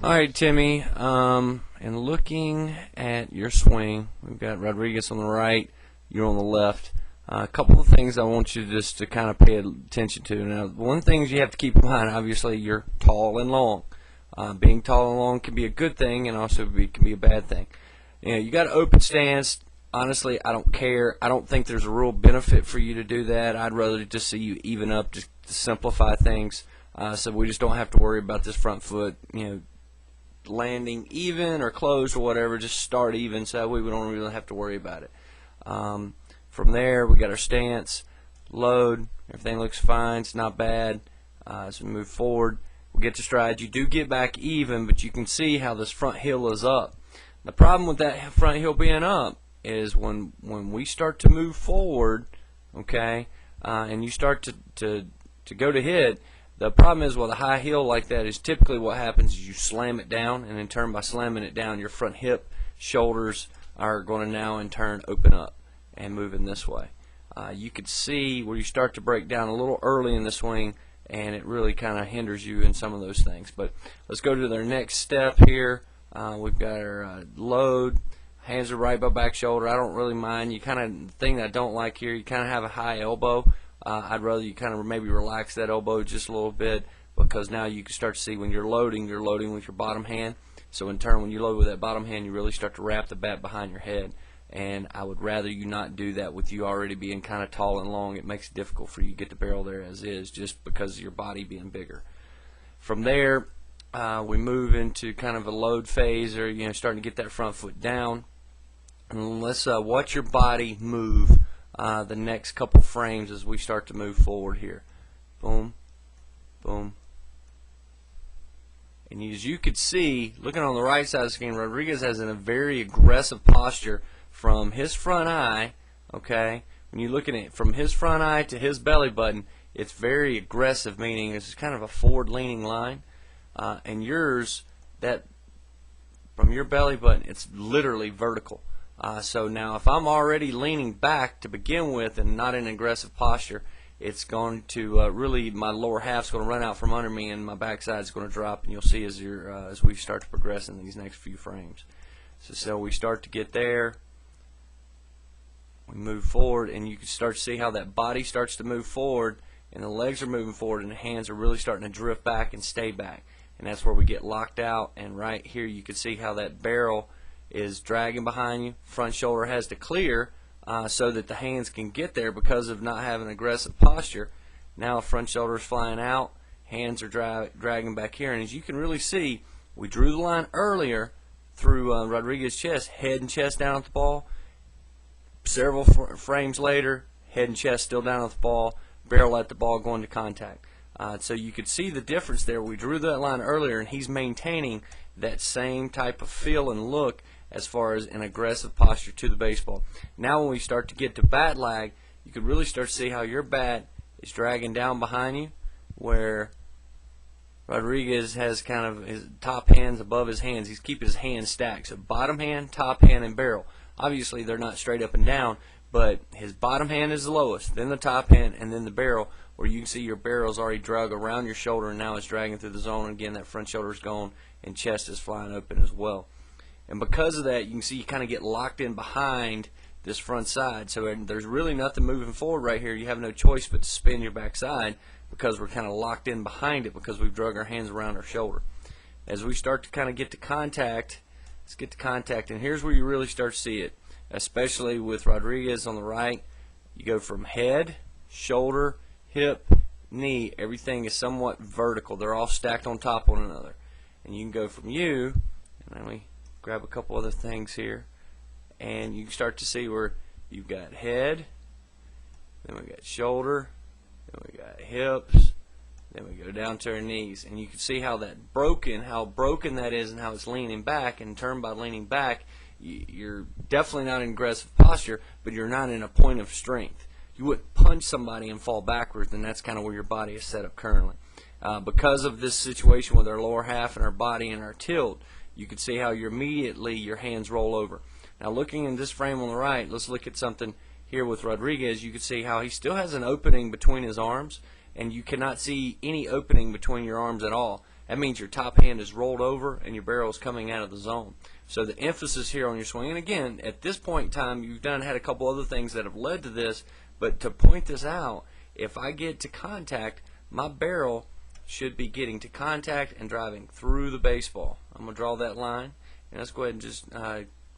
All right, Timmy. And looking at your swing, we've got Rodriguez on the right, you're on the left. A couple of things I want you just to kind of pay attention to. Now, one thing you have to keep in mind, obviously, you're tall and long. Being tall and long can be a good thing, and also can be a bad thing. You got an open stance. Honestly, I don't care. I don't think there's a real benefit for you to do that. I'd rather just see you even up, just to simplify things, so we just don't have to worry about this front foot, landing even or close or whatever. Just start even, so that way we don't really have to worry about it. From there, we got our stance, load. Everything looks fine. It's not bad. As we move forward, we get to stride. You do get back even, but you can see how this front heel is up. The problem with that front heel being up is when we start to move forward, okay, and you start to go to hit. The problem is with a high heel like that is typically what happens is you slam it down, and in turn by slamming it down, your front hip, shoulders are going to now in turn open up and move in this way. You could see where you start to break down a little early in the swing, and it really kind of hinders you in some of those things. But let's go to their next step here. We've got our load. Hands are right by back shoulder. I don't really mind. You kind of, the thing that I don't like here, you kind of have a high elbow. I'd rather you kind of maybe relax that elbow just a little bit, because now you can start to see when you're loading with your bottom hand. So in turn, when you load with that bottom hand, you really start to wrap the bat behind your head. And I would rather you not do that with you already being kind of tall and long. It makes it difficult for you to get the barrel there as is, just because of your body being bigger. From there, we move into kind of a load phase, or starting to get that front foot down. And let's watch your body move the next couple frames as we start to move forward here. Boom, boom. And as you could see, looking on the right side of the screen, Rodriguez has a very aggressive posture from his front eye. Okay, when you're looking at it from his front eye to his belly button, it's very aggressive, meaning it's kind of a forward-leaning line. And yours, that from your belly button, it's literally vertical. So now if I'm already leaning back to begin with and not in an aggressive posture, it's going to really, my lower half's going to run out from under me, and my backside's going to drop, and you'll see as we start to progress in these next few frames. So we start to get there. We move forward, and you can start to see how that body starts to move forward, and the legs are moving forward, and the hands are really starting to drift back and stay back. And that's where we get locked out. And right here you can see how that barrel is dragging behind you. Front shoulder has to clear so that the hands can get there because of not having aggressive posture. Now front shoulder is flying out, hands are dragging back here, and as you can really see, we drew the line earlier through Rodriguez's chest, head and chest down at the ball. Several frames later, head and chest still down at the ball, barrel at the ball going to contact. So you could see the difference there. We drew that line earlier, and he's maintaining that same type of feel and look as far as an aggressive posture to the baseball. Now when we start to get to bat lag, you can really start to see how your bat is dragging down behind you, where Rodriguez has kind of his top hands above his hands. He's keeping his hands stacked. So bottom hand, top hand, and barrel. Obviously they're not straight up and down, but his bottom hand is the lowest, then the top hand, and then the barrel, where you can see your barrel's already drug around your shoulder, and now it's dragging through the zone. And again, that front shoulder's gone, and chest is flying open as well. And because of that, you can see you kind of get locked in behind this front side. So there's really nothing moving forward right here. You have no choice but to spin your backside, because we're kind of locked in behind it because we've drug our hands around our shoulder. As we start to kind of get to contact, let's get to contact, and here's where you really start to see it, especially with Rodriguez on the right. You go from head, shoulder, hip, knee, everything is somewhat vertical. They're all stacked on top of one another. And you can go from you, and then we grab a couple other things here, and you can start to see where you've got head, then we got shoulder, then we got hips, then we go down to our knees, and you can see how broken that is, and how it's leaning back. And in turn, by leaning back, you're definitely not in aggressive posture, but you're not in a point of strength. You wouldn't punch somebody and fall backwards, and that's kind of where your body is set up currently. Because of this situation with our lower half and our body and our tilt, you can see how immediately your hands roll over. Now looking in this frame on the right, let's look at something here with Rodriguez. You can see how he still has an opening between his arms, and you cannot see any opening between your arms at all. that means your top hand is rolled over and your barrel is coming out of the zone. So the emphasis here on your swing, and again, at this point in time, you've had a couple other things that have led to this, but to point this out, if I get to contact, my barrel should be getting to contact and driving through the baseball. I'm going to draw that line, and let's go ahead and just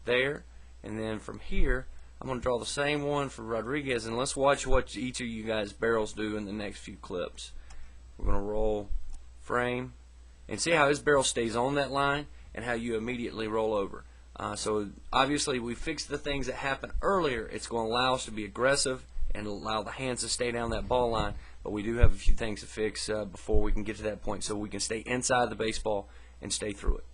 there, and then from here, I'm going to draw the same one for Rodriguez, and let's watch what each of you guys' barrels do in the next few clips. We're going to roll frame, and see how his barrel stays on that line and how you immediately roll over. So obviously we fixed the things that happened earlier. It's going to allow us to be aggressive and allow the hands to stay down that ball line, but we do have a few things to fix before we can get to that point so we can stay inside the baseball and stay through it.